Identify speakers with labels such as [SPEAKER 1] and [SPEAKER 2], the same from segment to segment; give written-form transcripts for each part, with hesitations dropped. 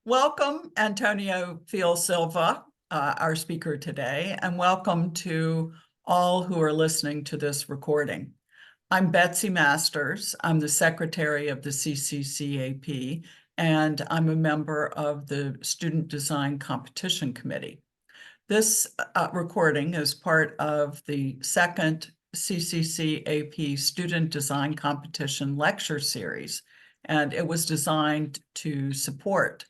[SPEAKER 1] Welcome, Antonio Fiol Silva, our speaker today, and welcome to all who are listening to this recording. I'm Betsy Masters. I'm the secretary of the CCCAP, and I'm a member of the Student Design Competition Committee. This recording is part of the second CCCAP Student Design Competition lecture series, and it was designed to support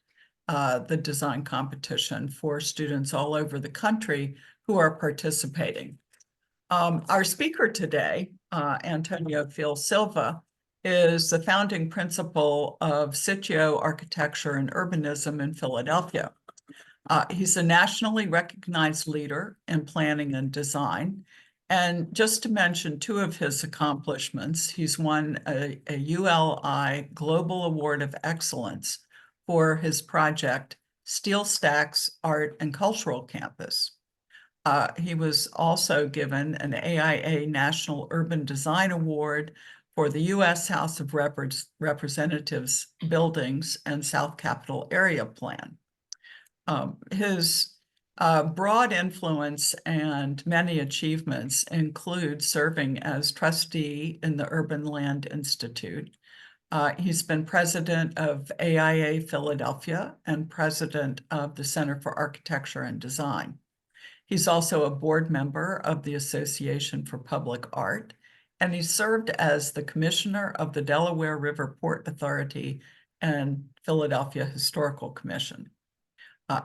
[SPEAKER 1] the design competition for students all over the country who are participating. Our speaker today, Antonio Fiol Silva, is the founding principal of SITIO Architecture and Urbanism in Philadelphia. He's a nationally recognized leader in planning and design. And just to mention two of his accomplishments, he's won a ULI Global Award of Excellence for his project, Steel Stacks Art and Cultural Campus. He was also given an AIA National Urban Design Award for the U.S. House of Representatives Buildings and South Capitol Area Plan. His broad influence and many achievements include serving as trustee in the Urban Land Institute. He's been president of AIA Philadelphia and president of the Center for Architecture and Design. He's also a board member of the Association for Public Art, and he served as the commissioner of the Delaware River Port Authority and Philadelphia Historical Commission.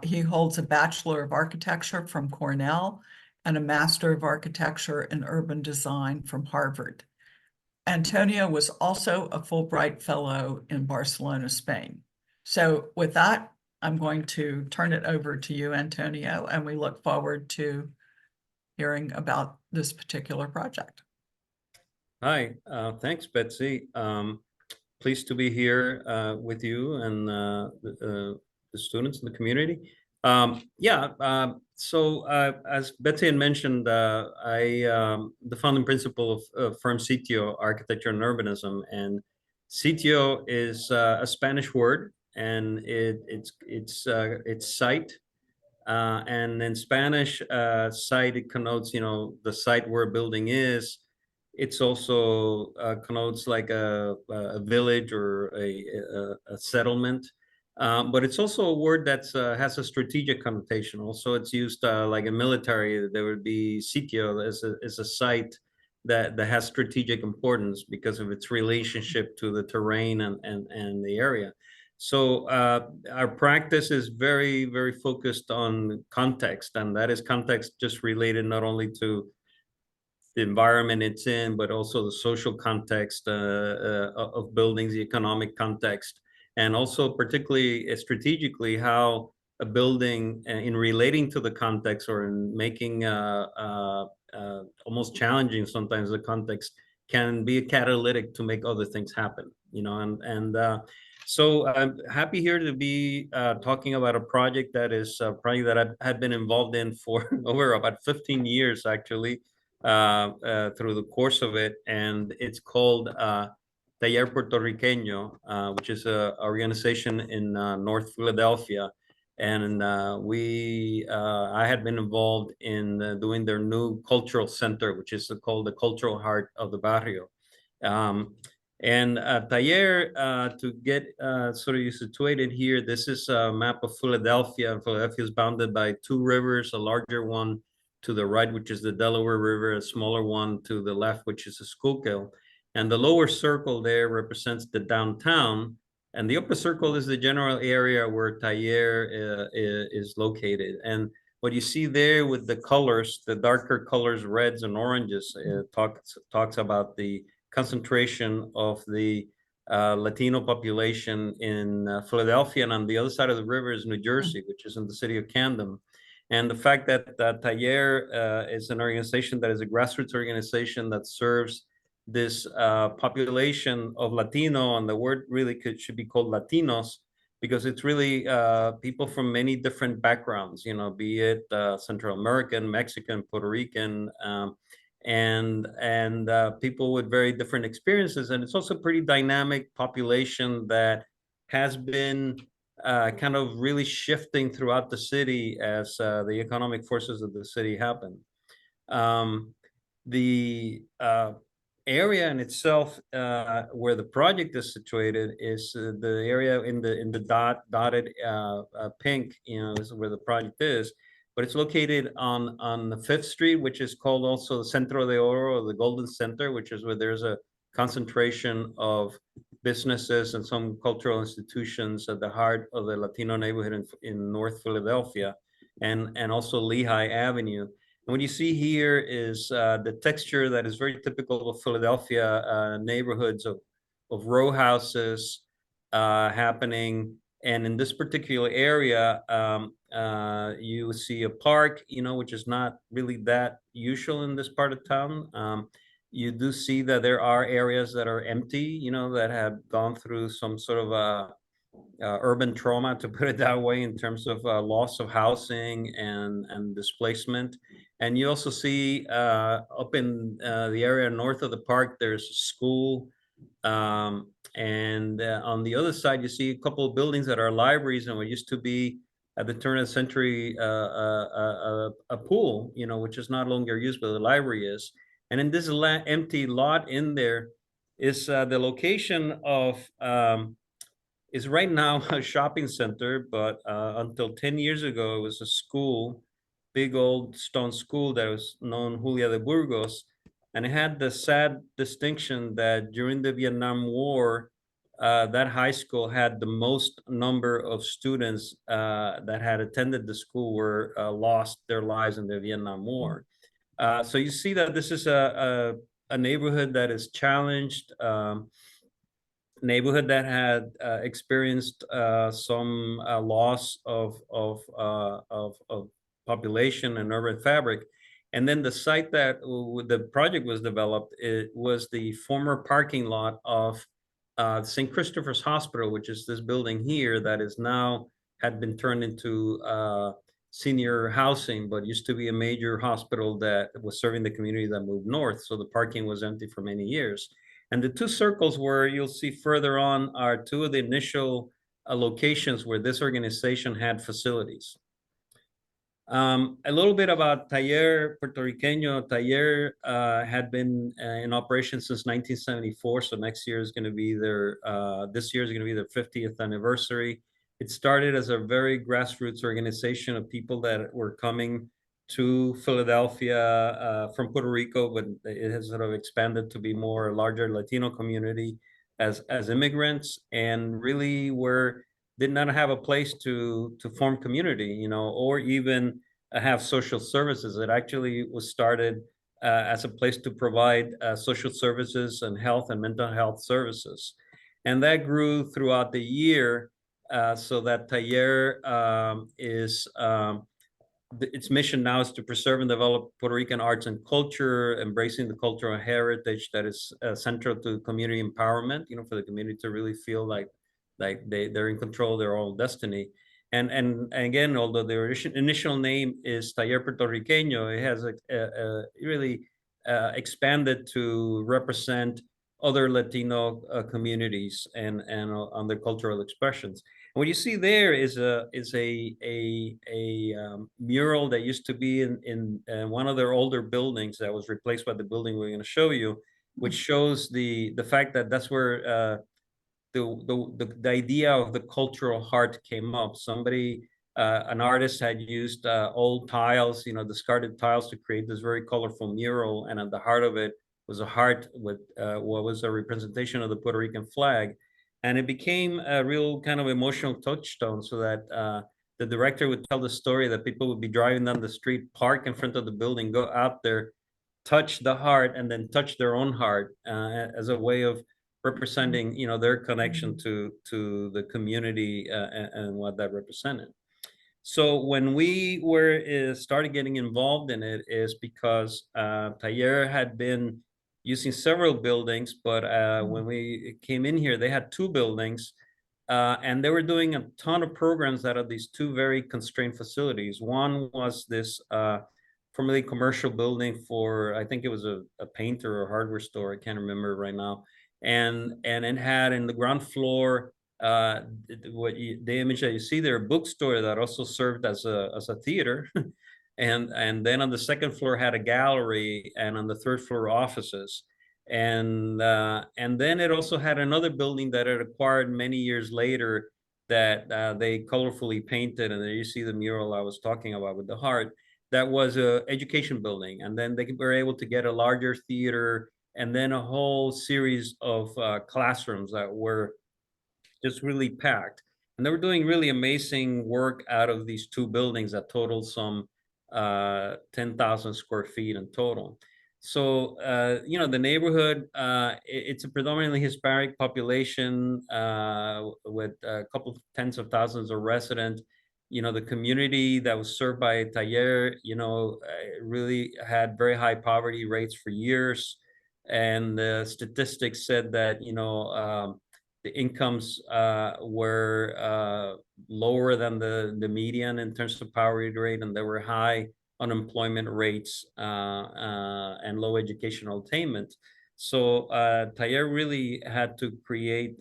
[SPEAKER 1] He holds a Bachelor of Architecture from Cornell and a Master of Architecture in Urban Design from Harvard. Antonio was also a Fulbright Fellow in Barcelona, Spain. So with that, I'm going to turn it over to you, Antonio, and we look forward to hearing about this particular project.
[SPEAKER 2] Hi, thanks, Betsy. Pleased to be here with you and the students in the community. So as Betsy had mentioned, I the founding principal of firm SITIO Architecture and Urbanism, and SITIO is a Spanish word, and it's site, and in Spanish, site, it connotes the site where a building is. It's also connotes like a village or a settlement. But it's also a word that has a strategic connotation. Also, it's used like in military. There would be sitio as a site that has strategic importance because of its relationship to the terrain and the area. So our practice is very, very focused on context, and that is context just related not only to the environment it's in, but also the social context of buildings, the economic context, and also particularly strategically how a building in relating to the context or in making almost challenging sometimes the context can be a catalytic to make other things happen, so I'm happy here to be talking about a project that is a project that I had been involved in for over about 15 years, actually, through the course of it. And it's called Taller Puertorriqueño, which is an organization in North Philadelphia. And I had been involved in doing their new cultural center, which is called the cultural heart of the Barrio. And Taller, to get sort of situated here, this is a map of Philadelphia. Philadelphia is bounded by two rivers, a larger one to the right, which is the Delaware River, a smaller one to the left, which is the Schuylkill. And the lower circle there represents the downtown, and the upper circle is the general area where Taller is located. And what you see there with the colors, the darker colors, reds and oranges, talks about the concentration of the Latino population in Philadelphia, and on the other side of the river is New Jersey, which is in the city of Camden. And the fact that Taller is an organization that is a grassroots organization that serves this population of Latino, and the word really should be called Latinos, because it's really people from many different backgrounds, be it Central American, Mexican, Puerto Rican, and people with very different experiences. And it's also a pretty dynamic population that has been kind of really shifting throughout the city as the economic forces of the city happen. The area in itself, where the project is situated, is the area in the dotted pink. Is where the project is, but it's located on the Fifth Street, which is called also the Centro de Oro, or the Golden Center, which is where there's a concentration of businesses and some cultural institutions at the heart of the Latino neighborhood in North Philadelphia, and also Lehigh Avenue. And what you see here is the texture that is very typical of Philadelphia neighborhoods of row houses happening. And in this particular area, you see a park, which is not really that usual in this part of town. You do see that there are areas that are empty, that have gone through some sort of urban trauma, to put it that way, in terms of loss of housing and displacement. And you also see up in the area north of the park, there's a school. And on the other side, you see a couple of buildings that are libraries and what used to be at the turn of the century a pool, which is not longer used, but the library is. And in this empty lot in there is the location of is right now a shopping center, but until 10 years ago, it was a school, big old stone school that was known Julia de Burgos. And it had the sad distinction that during the Vietnam War, that high school had the most number of students that had attended the school were lost their lives in the Vietnam War. So you see that this is a neighborhood that is challenged, neighborhood that had experienced some loss of population and urban fabric. And then the site that the project was developed, it was the former parking lot of St. Christopher's Hospital, which is this building here that is now had been turned into senior housing, but used to be a major hospital that was serving the community that moved north. So the parking was empty for many years. And the two circles where you'll see further on are two of the initial locations where this organization had facilities. A little bit about Taller Puertorriqueño. Taller had been in operation since 1974, so next year is going to be this year is going to be their 50th anniversary. It started as a very grassroots organization of people that were coming to Philadelphia from Puerto Rico, but it has sort of expanded to be more a larger Latino community as immigrants, and really did not have a place to form community, or even have social services. It actually was started as a place to provide social services and health and mental health services. And that grew throughout the year, so that Taller its mission now is to preserve and develop Puerto Rican arts and culture, embracing the cultural heritage that is central to community empowerment, for the community to really feel like they're in control of their own destiny. And again, although their initial name is Taller Puertorriqueño, it has really expanded to represent other Latino communities and on their cultural expressions. And what you see there is a mural that used to be in one of their older buildings that was replaced by the building we're going to show you, which shows the fact that that's where the idea of the cultural heart came up. Somebody, an artist, had used old tiles, discarded tiles, to create this very colorful mural, and at the heart of it was a heart with what was a representation of the Puerto Rican flag. And it became a real kind of emotional touchstone, so that the director would tell the story that people would be driving down the street, park in front of the building, go out there, touch the heart, and then touch their own heart as a way of representing, their connection to the community and what that represented. So when we started getting involved in it is because Taller had been using several buildings, but when we came in here, they had two buildings, and they were doing a ton of programs out of these two very constrained facilities. One was this formerly commercial building for, I think it was a painter or hardware store, I can't remember right now. And it had in the ground floor the image that you see there, a bookstore that also served as a theater. And then on the second floor had a gallery, and on the third floor offices. And then it also had another building that it acquired many years later that they colorfully painted. And there you see the mural I was talking about with the heart. That was a education building. And then they were able to get a larger theater, and then a whole series of classrooms that were just really packed. And they were doing really amazing work out of these two buildings that totaled some 10,000 square feet in total. So, the neighborhood, it's a predominantly Hispanic population with a couple of tens of thousands of residents. The community that was served by Taller, really had very high poverty rates for years. And the statistics said that, the incomes were lower than the median in terms of poverty rate, and there were high unemployment rates and low educational attainment. So Taller really had to create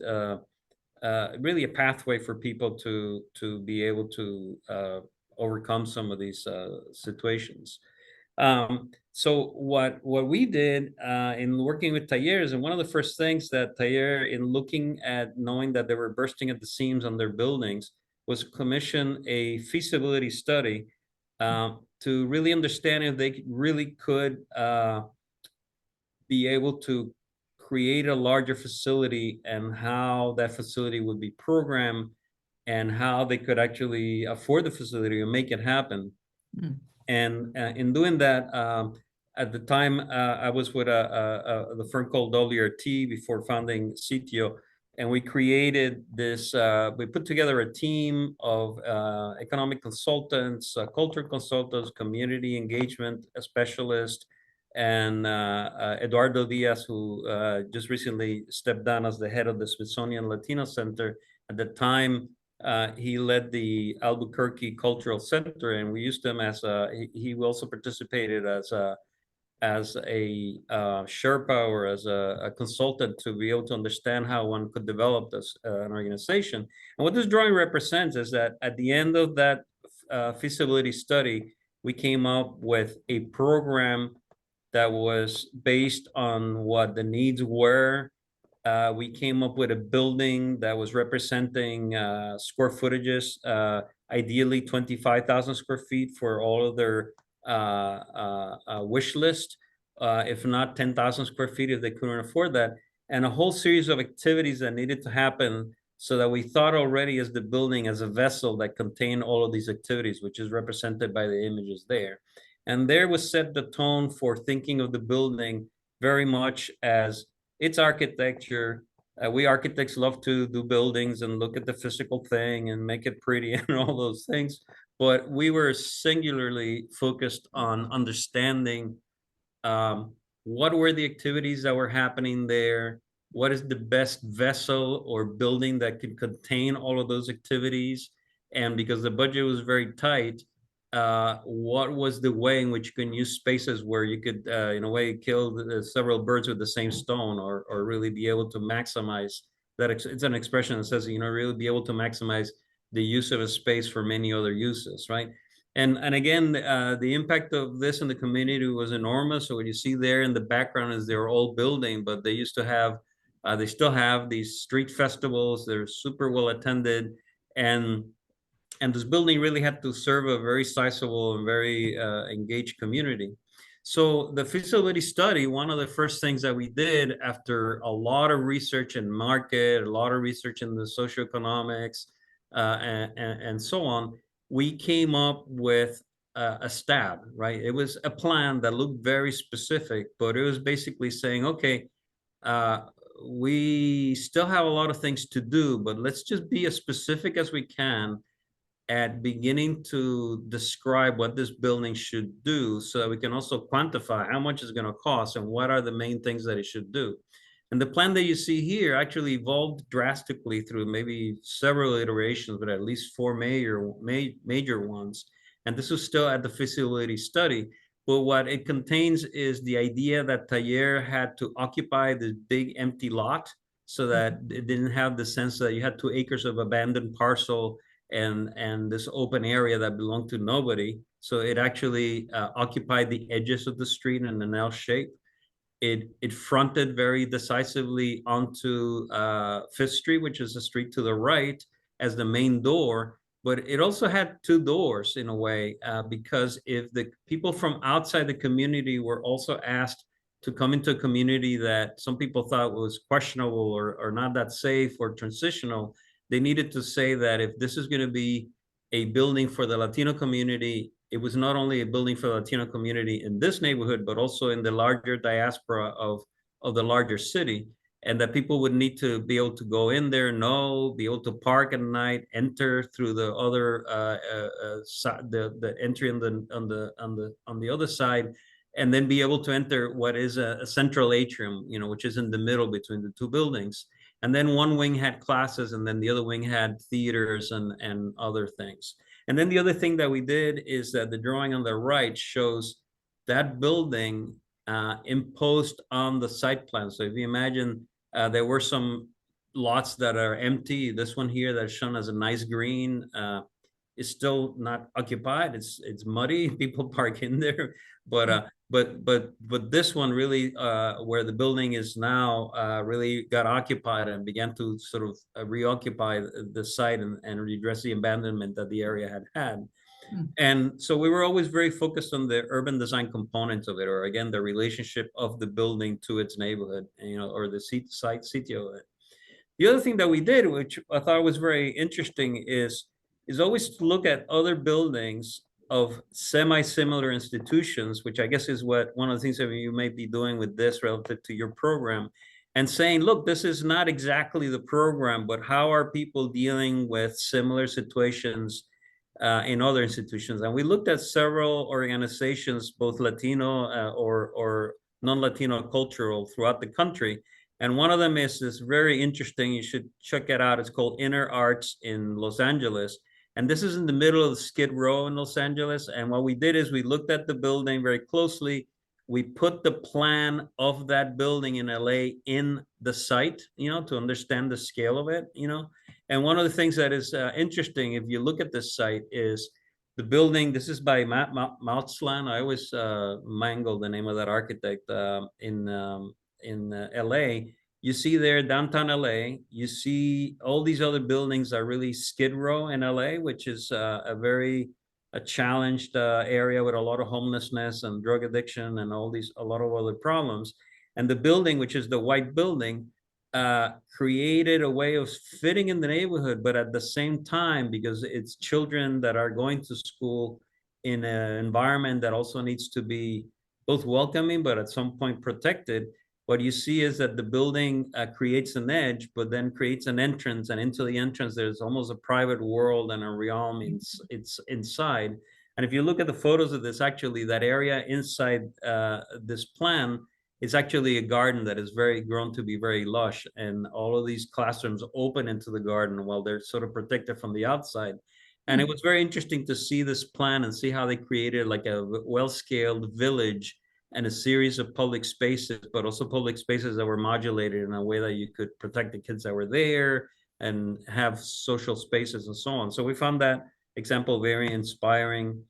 [SPEAKER 2] really a pathway for people to be able to overcome some of these situations. So what we did in working with Talleres, and one of the first things that Taller, in looking at knowing that they were bursting at the seams on their buildings, was commission a feasibility study to really understand if they really could be able to create a larger facility, and how that facility would be programmed, and how they could actually afford the facility and make it happen.
[SPEAKER 1] Mm.
[SPEAKER 2] And in doing that, at the time, I was with the firm called WRT before founding SITIO, and we created this. We put together a team of economic consultants, cultural consultants, community engagement specialists, and Eduardo Diaz, who just recently stepped down as the head of the Smithsonian Latino Center. At the time, he led the Albuquerque Cultural Center, and we used him as he also participated as a Sherpa, or as a consultant, to be able to understand how one could develop this an organization. And what this drawing represents is that at the end of that feasibility study, we came up with a program that was based on what the needs were. We came up with a building that was representing square footages, ideally 25,000 square feet for all of their wish list, if not 10,000 square feet if they couldn't afford that, and a whole series of activities that needed to happen, so that we thought already as the building as a vessel that contained all of these activities, which is represented by the images there. And there was set the tone for thinking of the building very much as its architecture. We architects love to do buildings and look at the physical thing and make it pretty and all those things. But we were singularly focused on understanding what were the activities that were happening there, what is the best vessel or building that could contain all of those activities. And because the budget was very tight, what was the way in which you can use spaces where you could, in a way, kill several birds with the same stone, or really be able to maximize that. It's an expression that says, really be able to maximize the use of a space for many other uses, right? And again, the impact of this in the community was enormous. So what you see there in the background is their old building, but they used to have, they still have these street festivals. They're super well attended, and this building really had to serve a very sizable and very engaged community. So the feasibility study, one of the first things that we did after a lot of research in market, a lot of research in the socioeconomics, and so on, we came up with a stab, right? It was a plan that looked very specific, but it was basically saying, okay, we still have a lot of things to do, but let's just be as specific as we can at beginning to describe what this building should do, so that we can also quantify how much it's going to cost and what are the main things that it should do. And the plan that you see here actually evolved drastically through maybe several iterations, but at least four major ones. And this is still at the feasibility study. But what it contains is the idea that Taller had to occupy this big empty lot so that it didn't have the sense that you had 2 acres of abandoned parcel and this open area that belonged to nobody. So it actually occupied the edges of the street in an L shape. It fronted very decisively onto Fifth Street, which is the street to the right, as the main door. But it also had 2 doors in a way, because if the people from outside the community were also asked to come into a community that some people thought was questionable or not that safe or transitional, they needed to say that if this is going to be a building for the Latino community, it was not only a building for the Latino community in this neighborhood, but also in the larger diaspora of the larger city. And that people would need to be able to go in there, be able to park at night, enter through the other the entry on the other side, and then be able to enter what is a central atrium, which is in the middle between the two buildings. And then one wing had classes, and then the other wing had theaters and other things. And then the other thing that we did is that the drawing on the right shows that building imposed on the site plan. So if you imagine, there were some lots that are empty. This one here that's shown as a nice green is still not occupied. It's muddy. People park in there, but this one really, where the building is now, really got occupied and began to sort of reoccupy the site and redress the abandonment that the area had. And so we were always very focused on the urban design components of it, or again, the relationship of the building to its neighborhood, or the site SITIO. The other thing that we did, which I thought was very interesting, is always to look at other buildings of semi-similar institutions, which I guess is what one of the things that you may be doing with this relative to your program, and saying, look, this is not exactly the program, but how are people dealing with similar situations in other institutions? And we looked at several organizations, both Latino or non-Latino cultural throughout the country. And one of them is this very interesting, you should check it out. It's called Inner Arts in Los Angeles. And this is in the middle of Skid Row in Los Angeles. And what we did is we looked at the building very closely. We put the plan of that building in LA in the site, to understand the scale of it, And one of the things that is interesting, if you look at this site, is the building. This is by Mautzlan. I always mangle the name of that architect in LA. You see there downtown LA, you see all these other buildings are really Skid Row in LA, which is a very challenged area with a lot of homelessness and drug addiction and a lot of other problems. And the building, which is the white building, created a way of fitting in the neighborhood, but at the same time, because it's children that are going to school in an environment that also needs to be both welcoming, but at some point protected. What you see is that the building creates an edge, but then creates an entrance, and into the entrance, there's almost a private world and a realm it's inside. And if you look at the photos of this, actually, that area inside this plan is actually a garden that is grown to be very lush, and all of these classrooms open into the garden while they're sort of protected from the outside. And it was very interesting to see this plan and see how they created like a well-scaled village and a series of public spaces, but also public spaces that were modulated in a way that you could protect the kids that were there and have social spaces and so on. So we found that example very inspiring.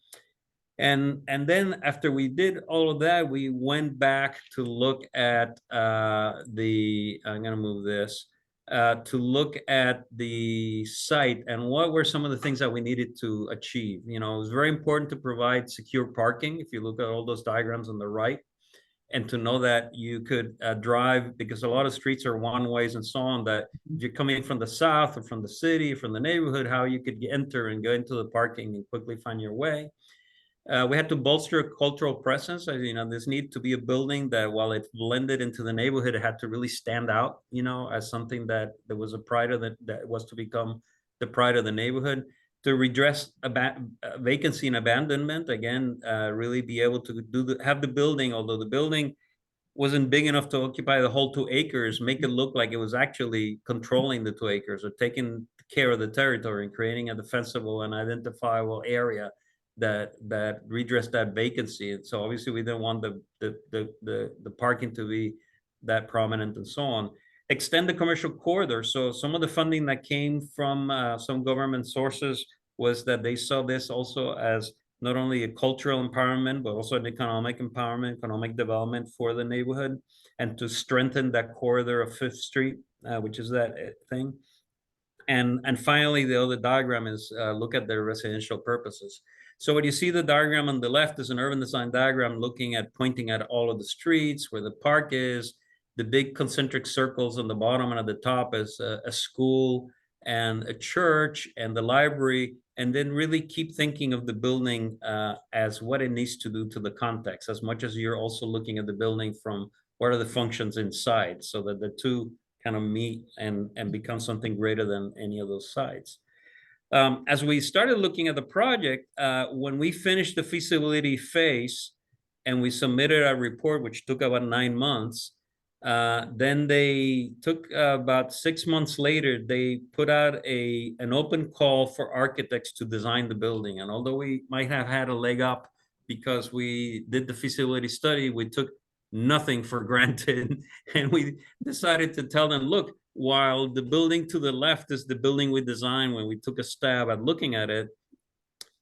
[SPEAKER 2] And then after we did all of that, we went back to look at I'm gonna move this, to look at the site and what were some of the things that we needed to achieve. It was very important to provide secure parking. If you look at all those diagrams on the right, and to know that you could drive, because a lot of streets are one ways and so on, that if you're coming from the south or from the city, or from the neighborhood, how you could enter and go into the parking and quickly find your way. We had to bolster a cultural presence. This need to be a building that, while it blended into the neighborhood, it had to really stand out, as something that there was a pride of that was to become the pride of the neighborhood. To redress vacancy and abandonment, again, really be able to have the building, although the building wasn't big enough to occupy the whole 2 acres, make it look like it was actually controlling the 2 acres or taking care of the territory and creating a defensible and identifiable area that redressed that vacancy. And so obviously we didn't want the parking to be that prominent and so on. extend the commercial corridor. So some of the funding that came from some government sources was that they saw this also as not only a cultural empowerment, but also an economic empowerment, economic development for the neighborhood, and to strengthen that corridor of Fifth Street, which is that thing. And finally, the other diagram is look at their residential purposes. So what you see the diagram on the left is an urban design diagram looking at pointing at all of the streets where the park is, the big concentric circles on the bottom, and at the top is a school and a church and the library, and then really keep thinking of the building as what it needs to do to the context, as much as you're also looking at the building from what are the functions inside, so that the two kind of meet and become something greater than any of those sides. As we started looking at the project, when we finished the feasibility phase and we submitted our report, which took about 9 months, then they took about 6 months later, they put out an open call for architects to design the building. And although we might have had a leg up because we did the feasibility study, we took nothing for granted. And we decided to tell them, look, while the building to the left is the building we designed when we took a stab at looking at it,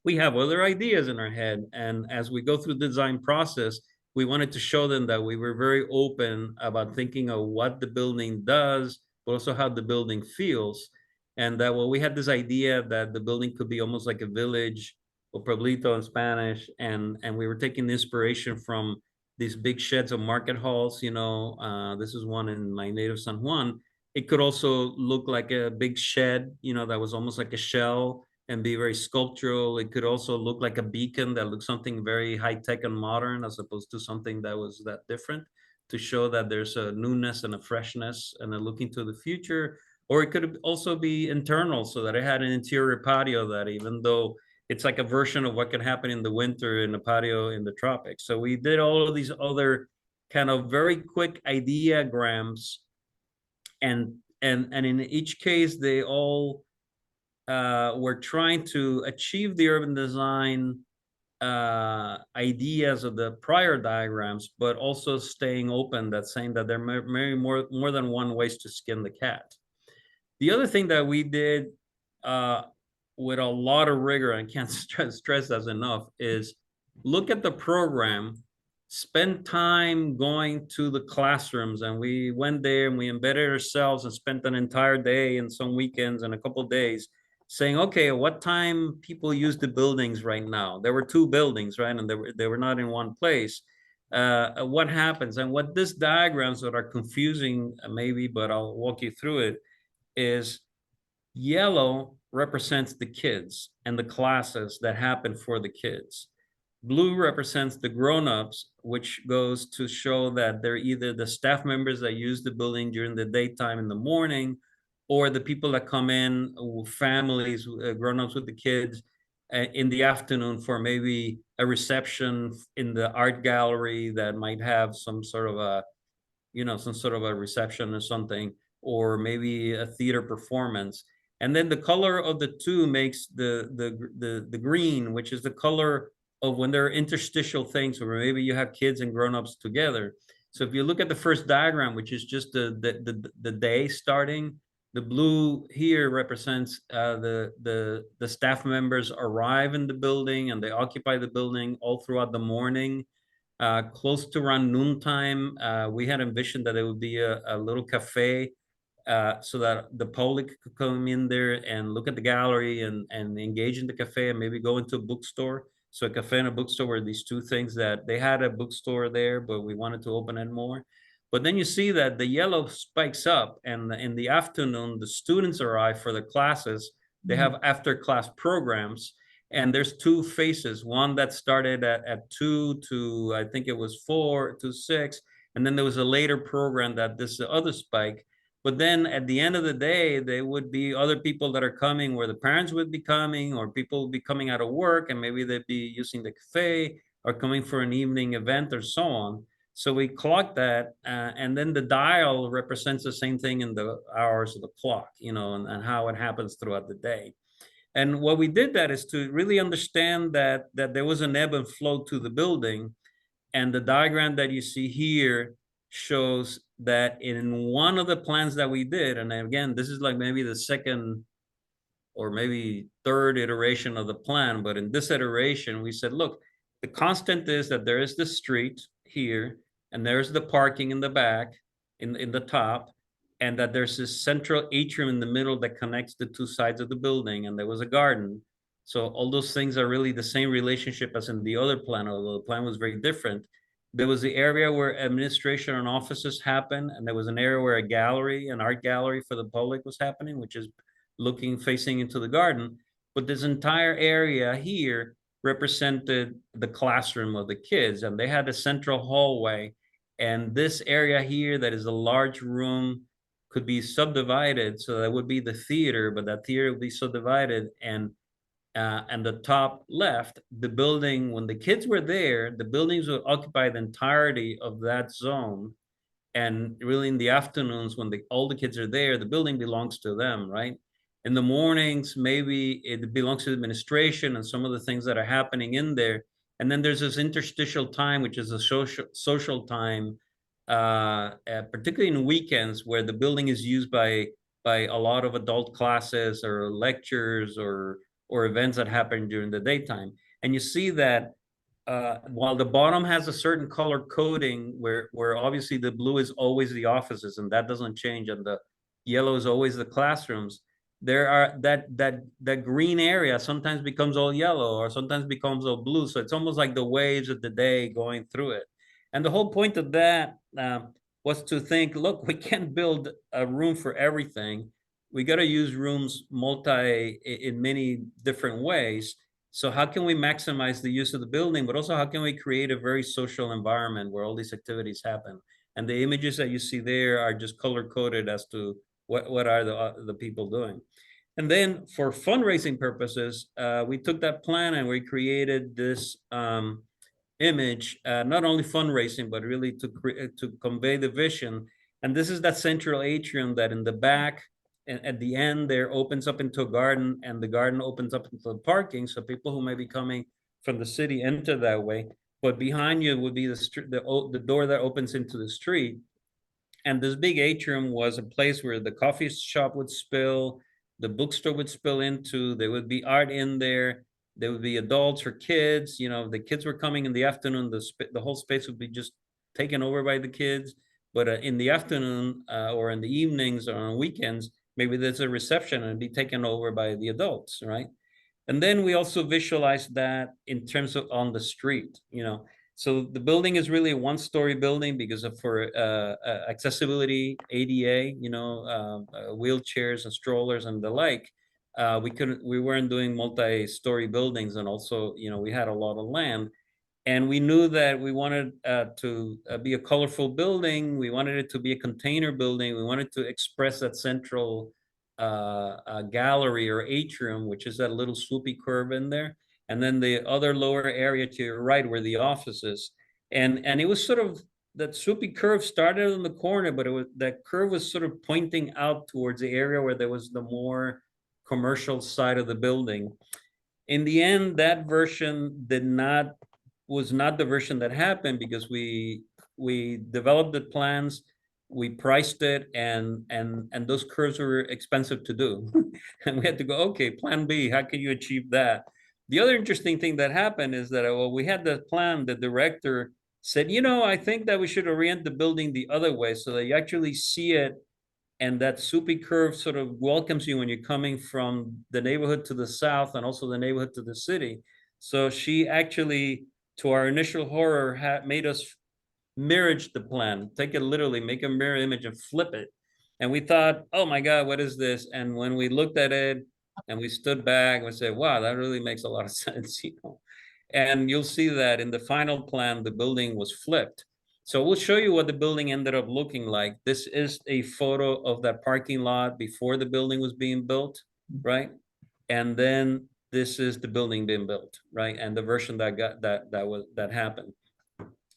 [SPEAKER 2] we have other ideas in our head. And as we go through the design process, we wanted to show them that we were very open about thinking of what the building does, but also how the building feels. And that, well, we had this idea that the building could be almost like a village, or pueblito in Spanish. And we were taking the inspiration from these big sheds of market halls. This is one in my native San Juan. It could also look like a big shed, that was almost like a shell and be very sculptural. It could also look like a beacon that looks something very high tech and modern, as opposed to something that was that different, to show that there's a newness and a freshness and a looking to the future. Or it could also be internal, so that it had an interior patio that, even though it's like a version of what can happen in the winter in a patio in the tropics. So we did all of these other kind of very quick ideograms, and in each case they all were trying to achieve the urban design ideas of the prior diagrams, but also staying open, that saying that there may more than one ways to skin the cat. The other thing that we did with a lot of rigor, and can't stress that enough, is look at the program, spend time going to the classrooms. And we went there and we embedded ourselves and spent an entire day and some weekends and a couple of days saying, okay, what time people use the buildings right now? There were 2 buildings, right? And they were not in one place. What happens? And what this diagrams that are confusing maybe, but I'll walk you through it, is yellow represents the kids and the classes that happen for the kids. Blue represents the grown-ups, which goes to show that they're either the staff members that use the building during the daytime in the morning, or the people that come in, families, grown-ups with the kids, in the afternoon for maybe a reception in the art gallery that might have some sort of a reception or something, or maybe a theater performance. And then the color of the 2 makes the green, which is the color of when there are interstitial things, where maybe you have kids and grown-ups together. So if you look at the first diagram, which is just the day starting, the blue here represents the staff members arrive in the building and they occupy the building all throughout the morning. Close to around noontime, we had envisioned that it would be a little cafe, so that the public could come in there and look at the gallery and engage in the cafe, and maybe go into a bookstore. So a cafe and a bookstore were these 2 things. That they had a bookstore there, but we wanted to open it more. But then you see that the yellow spikes up, and in the afternoon, the students arrive for the classes. They have after class programs, and there's 2 phases. One that started at 2 to, I think it was 4 to 6. And then there was a later program that this other spike. But then at the end of the day, there would be other people that are coming, where the parents would be coming, or people would be coming out of work, and maybe they'd be using the cafe or coming for an evening event or so on. So we clock that, and then the dial represents the same thing in the hours of the clock, and how it happens throughout the day. And what we did that is to really understand that there was an ebb and flow to the building. And the diagram that you see here shows that in one of the plans that we did, and again, this is like maybe the second or maybe third iteration of the plan, but in this iteration, we said, look, the constant is that there is the street here, and there's the parking in the back, in the top, and that there's this central atrium in the middle that connects the two sides of the building, and there was a garden. So all those things are really the same relationship as in the other plan, although the plan was very different. There was the area where administration and offices happen, and there was an area where a gallery, an art gallery for the public was happening, which is looking, facing into the garden. But this entire area here represented the classroom of the kids, and they had a central hallway. And this area here, that is a large room, could be subdivided. So that would be the theater, but that theater would be subdivided. And the top left, the building, when the kids were there, the buildings would occupy the entirety of that zone. And really in the afternoons, when all the kids are there, the building belongs to them, right? In the mornings, maybe it belongs to the administration and some of the things that are happening in there. And then there's this interstitial time, which is a social time, particularly in weekends, where the building is used by a lot of adult classes or lectures or events that happen during the daytime. And you see that while the bottom has a certain color coding, where obviously the blue is always the offices and that doesn't change, and the yellow is always the classrooms, there are that green area sometimes becomes all yellow or sometimes becomes all blue. So it's almost like the waves of the day going through it. And the whole point of that was to think, look, we can't build a room for everything. We got to use rooms in many different ways. So how can we maximize the use of the building, but also how can we create a very social environment where all these activities happen? And the images that you see there are just color coded as to what are the people doing. And then for fundraising purposes, we took that plan and we created this image, not only fundraising, but really to convey the vision. And this is that central atrium that in the back, and at the end there opens up into a garden, and the garden opens up into the parking. So people who may be coming from the city enter that way. But behind you would be the door that opens into the street. And this big atrium was a place where the coffee shop would spill, the bookstore would spill into, there would be art in there. There would be adults or kids. You know, the kids were coming in the afternoon, the whole space would be just taken over by the kids. But in the afternoon or in the evenings or on weekends, maybe there's a reception and be taken over by the adults, right? And then we also visualize that in terms of on the street, you know. So the building is really a one-story building because for accessibility, ADA, you know, wheelchairs and strollers and the like. We weren't doing multi-story buildings, and also, you know, we had a lot of land. And we knew that we wanted to be a colorful building. We wanted it to be a container building. We wanted to express that central gallery or atrium, which is that little swoopy curve in there. And then the other lower area to your right were the offices. And it was sort of, that swoopy curve started in the corner, but that curve was sort of pointing out towards the area where there was the more commercial side of the building. In the end, that version was not the version that happened, because we developed the plans, we priced it, and those curves were expensive to do. And we had to go, okay, plan B, how can you achieve that? The other interesting thing that happened is that while we had the plan, the director said, you know, I think that we should orient the building the other way so that you actually see it, and that soupy curve sort of welcomes you when you're coming from the neighborhood to the south and also the neighborhood to the city. So she actually, to our initial horror, made us mirage the plan, take it literally, make a mirror image and flip it. And we thought, oh my God, what is this? And when we looked at it and we stood back, we said, wow, that really makes a lot of sense, you know. And you'll see that in the final plan, the building was flipped. So we'll show you what the building ended up looking like. This is a photo of that parking lot before the building was being built, right? And then this is the building being built, right? And the version that happened.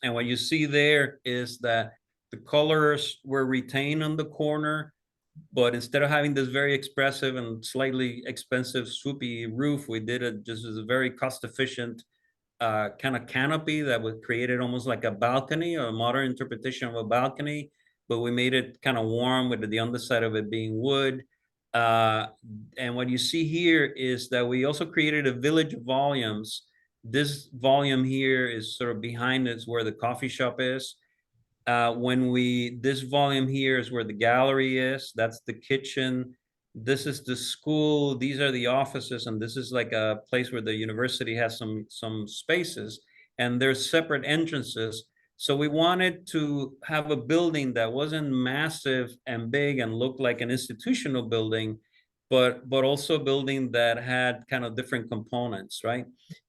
[SPEAKER 2] And what you see there is that the colors were retained on the corner, but instead of having this very expressive and slightly expensive swoopy roof, we did it just as a very cost efficient kind of canopy that would create it almost like a balcony or a modern interpretation of a balcony, but we made it kind of warm with the underside of it being wood. And what you see here is that we also created a village of volumes. This volume here is sort of behind us where the coffee shop is. This volume here is where the gallery is. That's the kitchen. This is the school. These are the offices, and this is like a place where the university has some spaces, and there's separate entrances. So we wanted to have a building that wasn't massive and big and looked like an institutional building, but also a building that had kind of different components, right?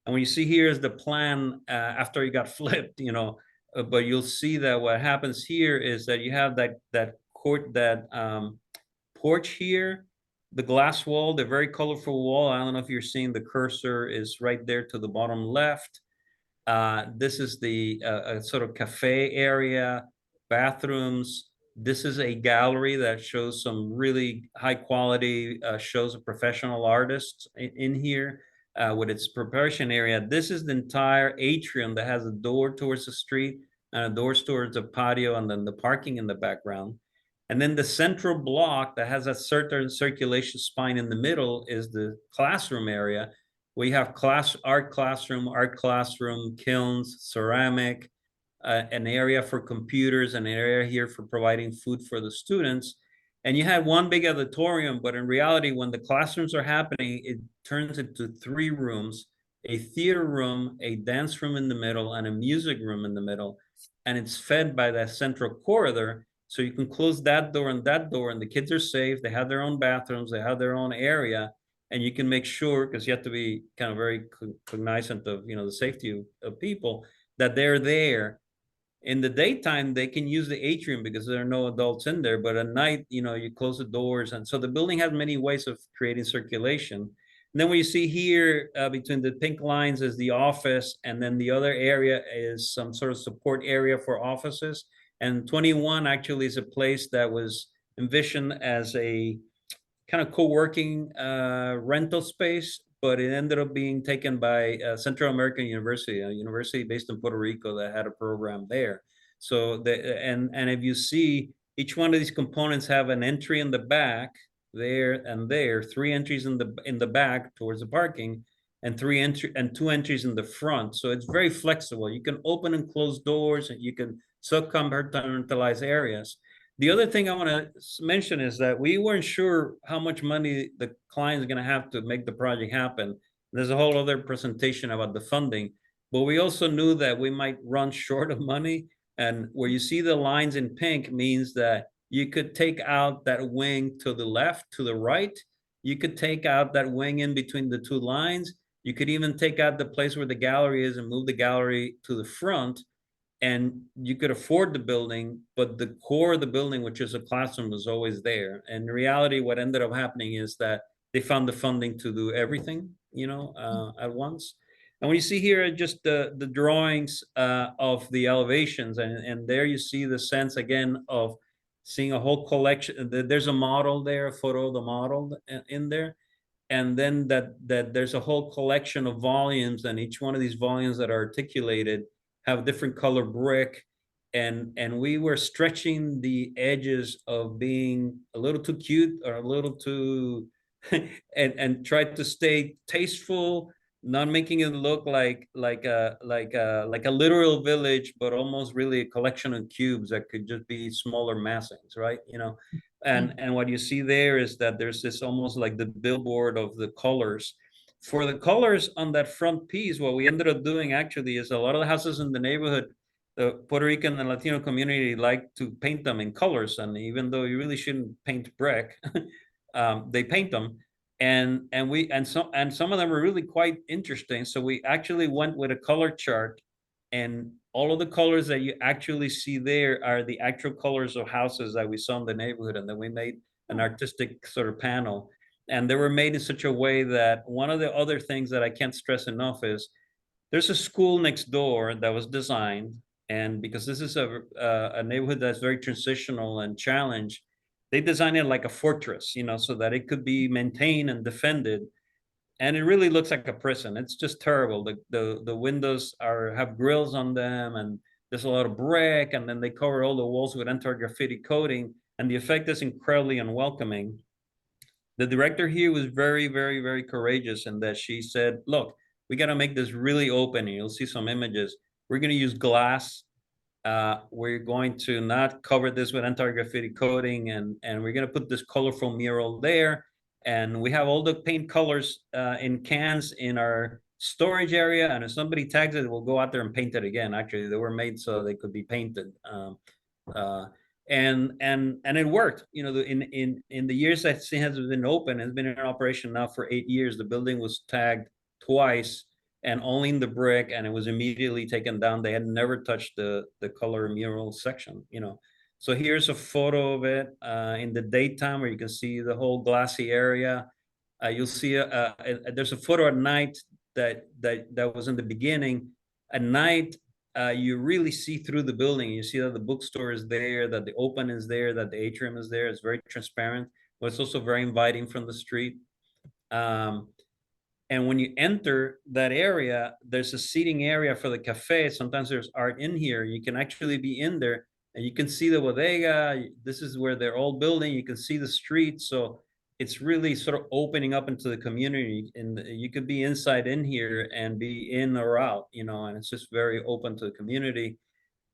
[SPEAKER 2] And when you see here is the plan after it got flipped, you know, but you'll see that what happens here is that you have that porch here, the glass wall, the very colorful wall. I don't know if you're seeing the cursor is right there to the bottom left. This is the sort of cafe area, bathrooms. This is a gallery that shows some really high quality shows of professional artists in here with its preparation area. This is the entire atrium that has a door towards the street and a door towards the patio and then the parking in the background. And then the central block that has a certain circulation spine in the middle is the classroom area. We have art classroom, kilns, ceramic, an area for computers, an area here for providing food for the students. And you had one big auditorium, but in reality, when the classrooms are happening, it turns into 3 rooms, a theater room, a dance room in the middle, and a music room in the middle. And it's fed by that central corridor. So you can close that door, and the kids are safe. They have their own bathrooms, they have their own area, and you can make sure, because you have to be kind of very cognizant of, you know, the safety of people, that they're there. In the daytime, they can use the atrium because there are no adults in there, but at night, you know, you close the doors. And so the building has many ways of creating circulation. And then what you see here between the pink lines is the office, and then the other area is some sort of support area for offices. And 21 actually is a place that was envisioned as a kind of co-working rental space, but it ended up being taken by Central American University, a university based in Puerto Rico that had a program there. So and if you see, each one of these components have an entry in the back there and there, 3 entries in the back towards the parking, and 2 entries in the front. So it's very flexible. You can open and close doors, and you can subcompartmentalize areas. The other thing I want to mention is that we weren't sure how much money the client is going to have to make the project happen. There's a whole other presentation about the funding, but we also knew that we might run short of money. And where you see the lines in pink means that you could take out that wing to the left, to the right. You could take out that wing in between the 2 lines. You could even take out the place where the gallery is and move the gallery to the front, and you could afford the building, but the core of the building, which is a classroom, was always there. And in reality, what ended up happening is that they found the funding to do everything, you know, at once. And when you see here, just the drawings of the elevations, and there you see the sense again of seeing a whole collection. There's a model there, a photo of the model in there. And then that there's a whole collection of volumes, and each one of these volumes that are articulated have different color brick, and we were stretching the edges of being a little too cute or a little too and tried to stay tasteful, not making it look like a literal village, but almost really a collection of cubes that could just be smaller massings, right? You know, and what you see there is that there's this almost like the billboard of the colors. For the colors on that front piece, what we ended up doing actually is a lot of the houses in the neighborhood, the Puerto Rican and Latino community like to paint them in colors. And even though you really shouldn't paint brick, they paint them. And some of them are really quite interesting. So we actually went with a color chart, and all of the colors that you actually see there are the actual colors of houses that we saw in the neighborhood. And then we made an artistic sort of panel, and they were made in such a way that one of the other things that I can't stress enough is there's a school next door that was designed, and because this is a neighborhood that's very transitional and challenged, they designed it like a fortress, you know, so that it could be maintained and defended. and it really looks like a prison. It's just terrible. The windows have grills on them, and there's a lot of brick, and then they cover all the walls with anti-graffiti coating, and the effect is incredibly unwelcoming. The director here was very, very, very courageous in that she said, look, we got to make this really open, and you'll see some images. We're going to use glass. We're going to not cover this with anti-graffiti coating, and we're going to put this colorful mural there. And we have all the paint colors in cans in our storage area. And if somebody tags it, we'll go out there and paint it again. Actually, they were made so they could be painted. Uh, and it worked. You know, in the years that it has been open, it's been in operation now for 8 years. The building was tagged twice and only in the brick, and it was immediately taken down. They had never touched the color mural section, you know. So here's a photo of it in the daytime where you can see the whole glassy area. You'll see there's a photo at night that was in the beginning. At night, you really see through the building. You see that the bookstore is there, that the open is there, that the atrium is there. It's very transparent, but it's also very inviting from the street. And when you enter that area, there's a seating area for the cafe. Sometimes there's art in here. You can actually be in there and you can see the bodega. This is where they're all building. You can see the street. So it's really sort of opening up into the community, and you could be inside in here and be in or out, you know, and it's just very open to the community.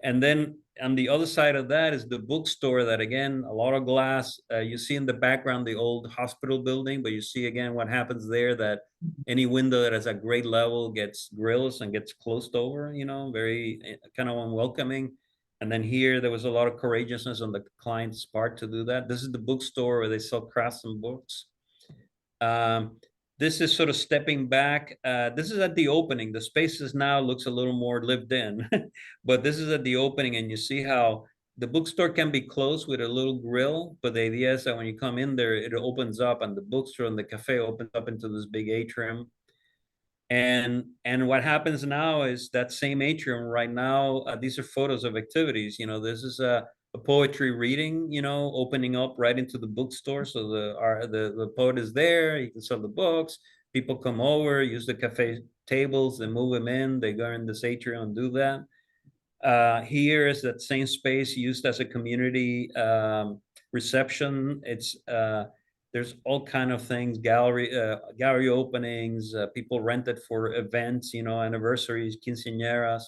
[SPEAKER 2] And then on the other side of that is the bookstore that, again, a lot of glass. You see in the background the old hospital building, but you see again what happens there, that any window that has a grade level gets grills and gets closed over, you know, very kind of unwelcoming. And then here there was a lot of courageousness on the client's part to do that. This is the bookstore where they sell crafts and books. This is sort of stepping back. This is at the opening. The spaces now looks a little more lived in, but this is at the opening, and you see how the bookstore can be closed with a little grill, but the idea is that when you come in there, it opens up, and the bookstore and the cafe opens up into this big atrium. And what happens now is that same atrium right now, these are photos of activities. You know, this is a poetry reading, you know, opening up right into the bookstore. So the poet is there. You can sell the books. People come over, use the cafe tables, they move them in. They go in this atrium and do that. Here is that same space used as a community reception. It's there's all kind of things, gallery openings, people rent it for events, you know, anniversaries, quinceañeras.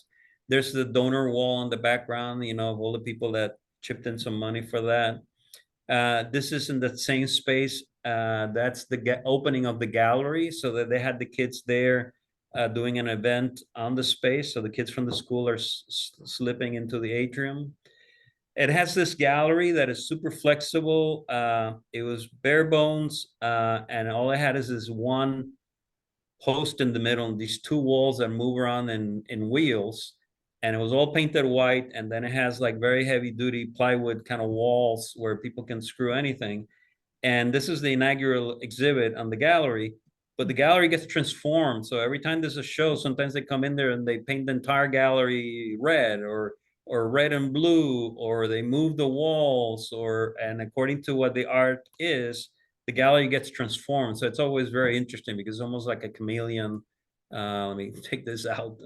[SPEAKER 2] There's the donor wall in the background, you know, of all the people that chipped in some money for that. This is in the same space. That's the opening of the gallery, so that they had the kids there doing an event on the space. So the kids from the school are slipping into the atrium. It has this gallery that is super flexible. It was bare bones, and all it had is this one post in the middle and these two walls that move around in wheels. And it was all painted white. And then it has like very heavy duty plywood kind of walls where people can screw anything. And this is the inaugural exhibit on the gallery, but the gallery gets transformed. So every time there's a show, sometimes they come in there and they paint the entire gallery red or red and blue, or they move the walls, and according to what the art is, the gallery gets transformed. So it's always very interesting because it's almost like a chameleon. Let me take this out.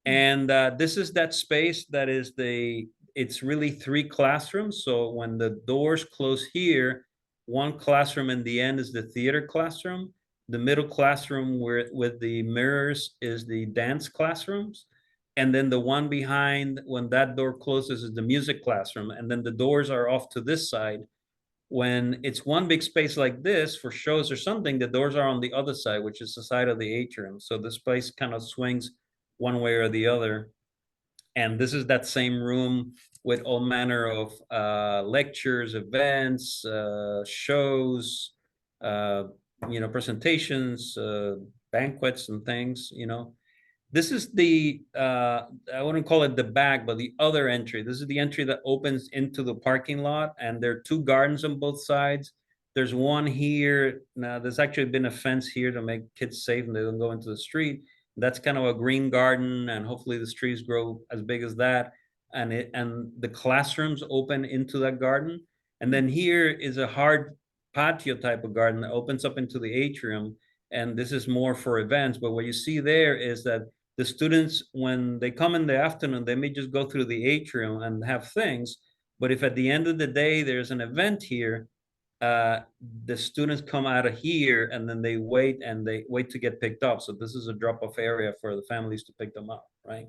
[SPEAKER 2] This is that space that is it's really 3 classrooms. So when the doors close here, one classroom in the end is the theater classroom. The middle classroom with the mirrors is the dance classrooms. And then the one behind, when that door closes, is the music classroom. And then the doors are off to this side. When it's one big space like this for shows or something, the doors are on the other side, which is the side of the atrium. So this place kind of swings one way or the other. And this is that same room with all manner of lectures, events, shows, you know, presentations, banquets and things, you know. This is the, I wouldn't call it the back, but the other entry. This is the entry that opens into the parking lot, and there are 2 gardens on both sides. There's one here. Now, there's actually been a fence here to make kids safe and they don't go into the street. That's kind of a green garden, and hopefully the trees grow as big as that. And the classrooms open into that garden. And then here is a hard patio type of garden that opens up into the atrium. And this is more for events. But what you see there is that the students, when they come in the afternoon, they may just go through the atrium and have things. But if at the end of the day, there's an event here, the students come out of here and then they wait to get picked up. So this is a drop-off area for the families to pick them up, right?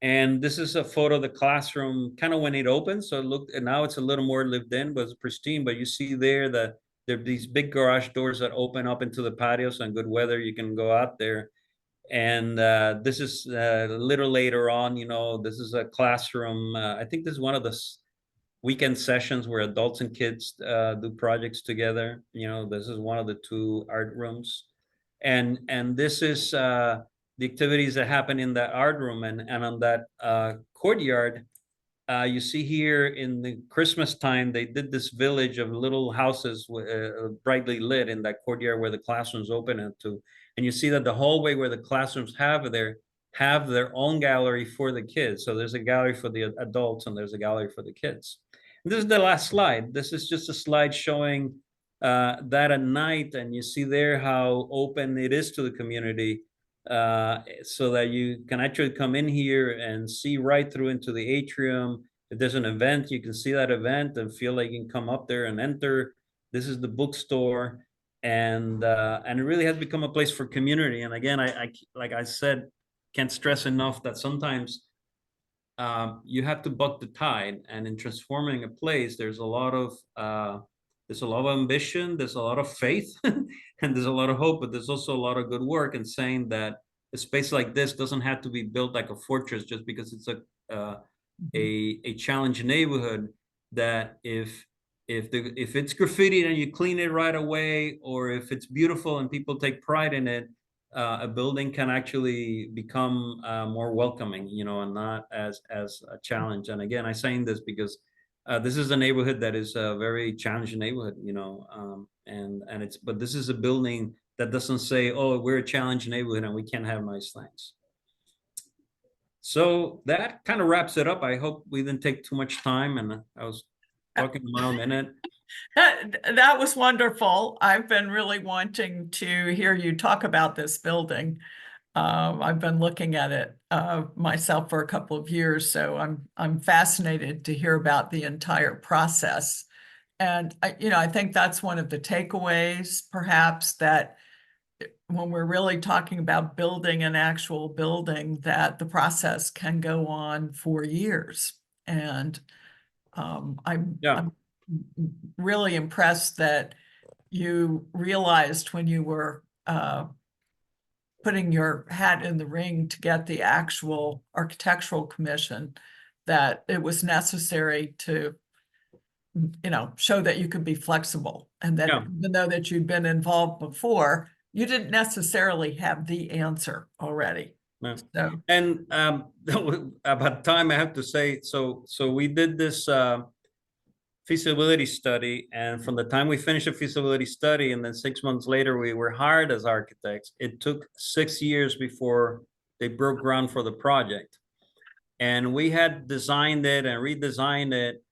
[SPEAKER 2] And this is a photo of the classroom kind of when it opens. So look, and now it's a little more lived in, but it's pristine. But you see there that there are these big garage doors that open up into the patio. So in good weather, you can go out there. And this is a little later on, this is a classroom. I think this is one of the weekend sessions where adults and kids do projects together. This is one of the two art rooms. And this is the activities that happen in that art room and on that courtyard. You see here in the Christmas time, they did this village of little houses brightly lit in that courtyard where the classrooms open into. And you see that the hallway where the classrooms have their own gallery for the kids. So there's a gallery for the adults and there's a gallery for the kids. And this is the last slide. This is just a slide showing that at night, and you see there how open it is to the community, so that you can actually come in here and see right through into the atrium. If there's an event, you can see that event and feel like you can come up there and enter. This is the bookstore, and it really has become a place for community. And again, I like I said, can't stress enough that sometimes you have to buck the tide, and in transforming a place, there's a lot of ambition, there's a lot of faith, and there's a lot of hope, but there's also a lot of good work in saying that a space like this doesn't have to be built like a fortress just because it's a challenged neighborhood. That if it's graffiti and you clean it right away, or if it's beautiful and people take pride in it, a building can actually become more welcoming, and not as a challenge. And again, I'm saying this because this is a neighborhood that is a very challenging neighborhood, but this is a building that doesn't say, oh, we're a challenged neighborhood and we can't have nice things. So that kind of wraps it up. I hope we didn't take too much time, and I was talking a mile a minute.
[SPEAKER 1] That was wonderful. I've been really wanting to hear you talk about this building. I've been looking at it myself for a couple of years, so I'm fascinated to hear about the entire process. And I think that's one of the takeaways, perhaps, that when we're really talking about building an actual building, that the process can go on for years. And I'm really impressed that you realized when you were putting your hat in the ring to get the actual architectural commission, that it was necessary to, show that you could be flexible, and that even though that you'd been involved before, you didn't necessarily have the answer already.
[SPEAKER 2] Yeah.
[SPEAKER 1] So.
[SPEAKER 2] And about time, I have to say, so we did this feasibility study, and from the time we finished the feasibility study and then 6 months later we were hired as architects, it took 6 years before they broke ground for the project. And we had designed it and redesigned it,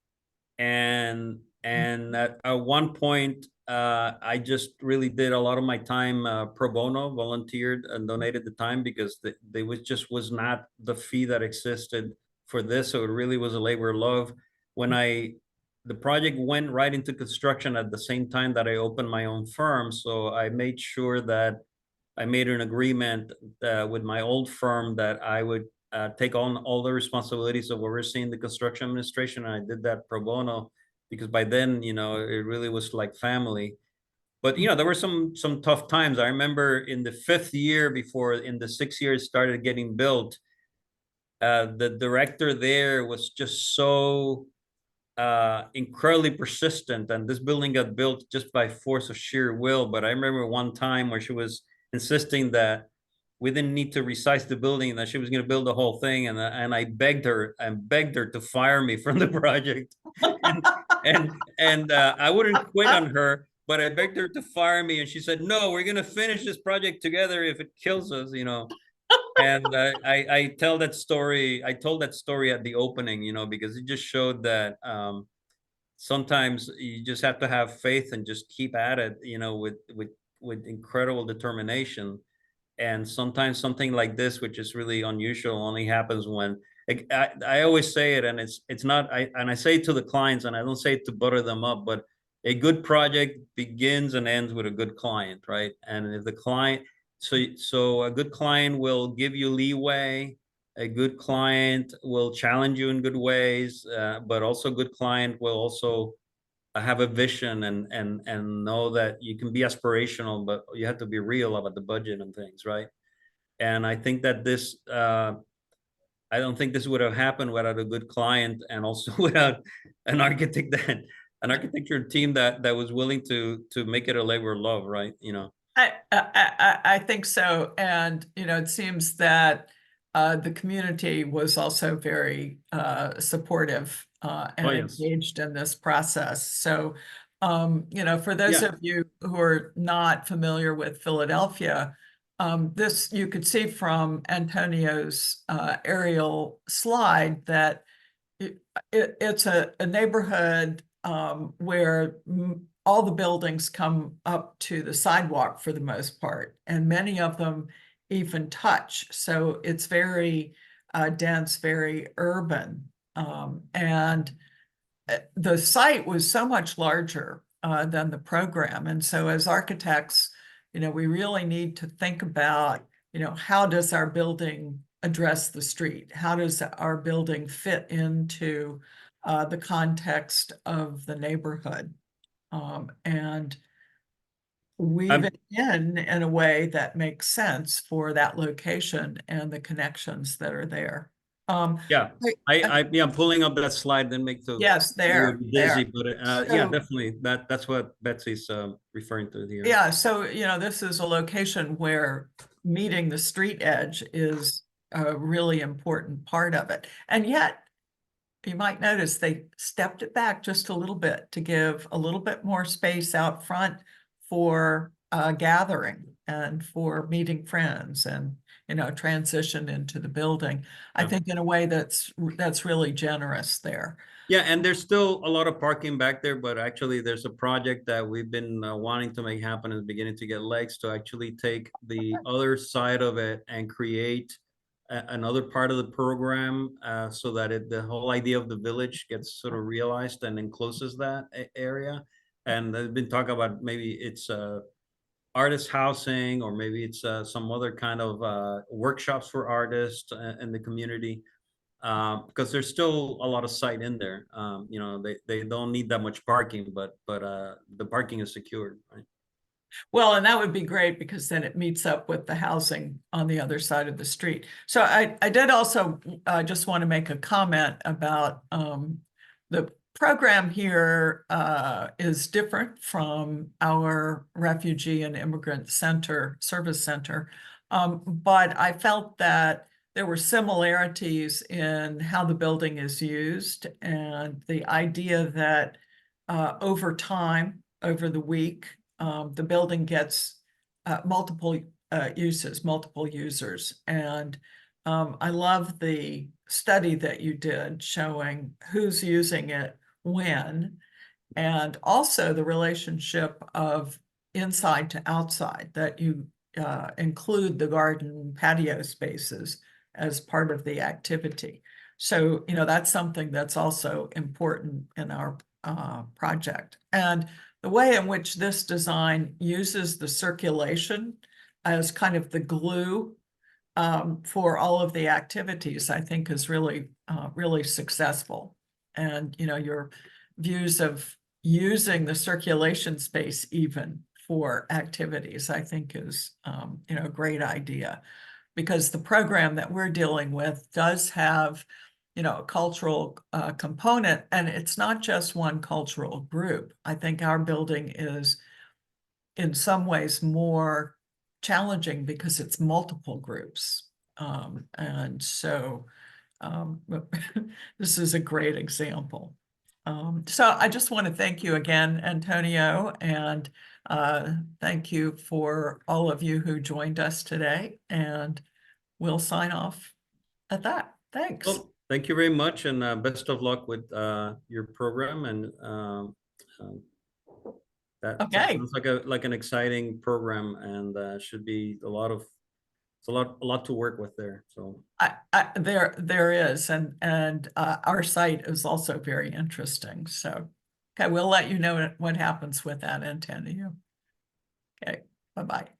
[SPEAKER 2] and at one point I just really did a lot of my time pro bono, volunteered and donated the time, because they was not the fee that existed for this. So it really was a labor of love. When the project went right into construction at the same time that I opened my own firm. So I made sure that I made an agreement with my old firm that I would take on all the responsibilities of overseeing the construction administration. And I did that pro bono, because by then, it really was like family. But, there were some tough times. I remember in the 5th year, before in the 6th year it started getting built, the director there was just so incredibly persistent, and this building got built just by force of sheer will. But I remember one time where she was insisting that we didn't need to resize the building, and that she was going to build the whole thing, and I begged her to fire me from the project. and I wouldn't quit on her, but I begged her to fire me, and she said, no, we're going to finish this project together if it kills us, And I told that story at the opening, because it just showed that sometimes you just have to have faith and just keep at it, with incredible determination. And sometimes something like this, which is really unusual, only happens when I always say it, and it's not I say it to the clients, and I don't say it to butter them up, but a good project begins and ends with a good client, right? And if the client, so a good client will give you leeway, a good client will challenge you in good ways, but also a good client will also have a vision and know that you can be aspirational, but you have to be real about the budget and things, right? And I think that this I don't think this would have happened without a good client, and also without an architect that an architecture team that was willing to make it a labor of love, right?
[SPEAKER 1] I think so. And, it seems that the community was also very supportive
[SPEAKER 2] Oh,
[SPEAKER 1] and
[SPEAKER 2] yes.
[SPEAKER 1] engaged in this process. So, for those
[SPEAKER 2] Yeah.
[SPEAKER 1] of you who are not familiar with Philadelphia, this you could see from Antonio's aerial slide that it's a neighborhood where all the buildings come up to the sidewalk for the most part, and many of them even touch. So it's very dense, very urban. And the site was so much larger than the program. And so as architects, we really need to think about, how does our building address the street? How does our building fit into the context of the neighborhood? And weave
[SPEAKER 2] I'm
[SPEAKER 1] it in a way that makes sense for that location and the connections that are there.
[SPEAKER 2] Yeah. I'm pulling up that slide, then make the
[SPEAKER 1] yes,
[SPEAKER 2] you would
[SPEAKER 1] there,
[SPEAKER 2] be dizzy,
[SPEAKER 1] there.
[SPEAKER 2] but yeah,
[SPEAKER 1] So
[SPEAKER 2] definitely that's what Betsy's referring to here.
[SPEAKER 1] yeah, so, this is a location where meeting the street edge is a really important part of it. And yet, you might notice they stepped it back just a little bit to give a little bit more space out front for gathering and for meeting friends and, transition into the building. I
[SPEAKER 2] Yeah.
[SPEAKER 1] think in a way that's really generous there.
[SPEAKER 2] Yeah, and there's still a lot of parking back there, but actually there's a project that we've been wanting to make happen and beginning to get legs to actually take the other side of it and create another part of the program, so that the whole idea of the village gets sort of realized and encloses that area. And they've been talking about maybe it's artist housing, or maybe it's some other kind of workshops for artists in the community, because there's still a lot of site in there. They don't need that much parking, but the parking is secured, right?
[SPEAKER 1] Well, and that would be great because then it meets up with the housing on the other side of the street. So I did also just want to make a comment about the program here is different from our Refugee and Immigrant Center, Service Center. But I felt that there were similarities in how the building is used and the idea that over time, over the week, the building gets multiple uses, multiple users. And I love the study that you did showing who's using it when, and also the relationship of inside to outside, that you include the garden patio spaces as part of the activity. So, that's something that's also important in our project. And the way in which this design uses the circulation as kind of the glue for all of the activities, I think is really, really successful. And, your views of using the circulation space even for activities, I think is, a great idea. Because the program that we're dealing with does have, a cultural component, and it's not just one cultural group. I think our building is in some ways more challenging because it's multiple groups. And so this is a great example. So I just want to thank you again, Antonio, and thank you for all of you who joined us today, and we'll sign off at that. Thanks.
[SPEAKER 2] Well, Thank you very much, and best of luck with your program. And that
[SPEAKER 1] Okay.
[SPEAKER 2] sounds like an exciting program, and should be it's a lot to work with there. So
[SPEAKER 1] There is, and our site is also very interesting. So, okay, we'll let you know what happens with that, Antonio. Okay, bye-bye.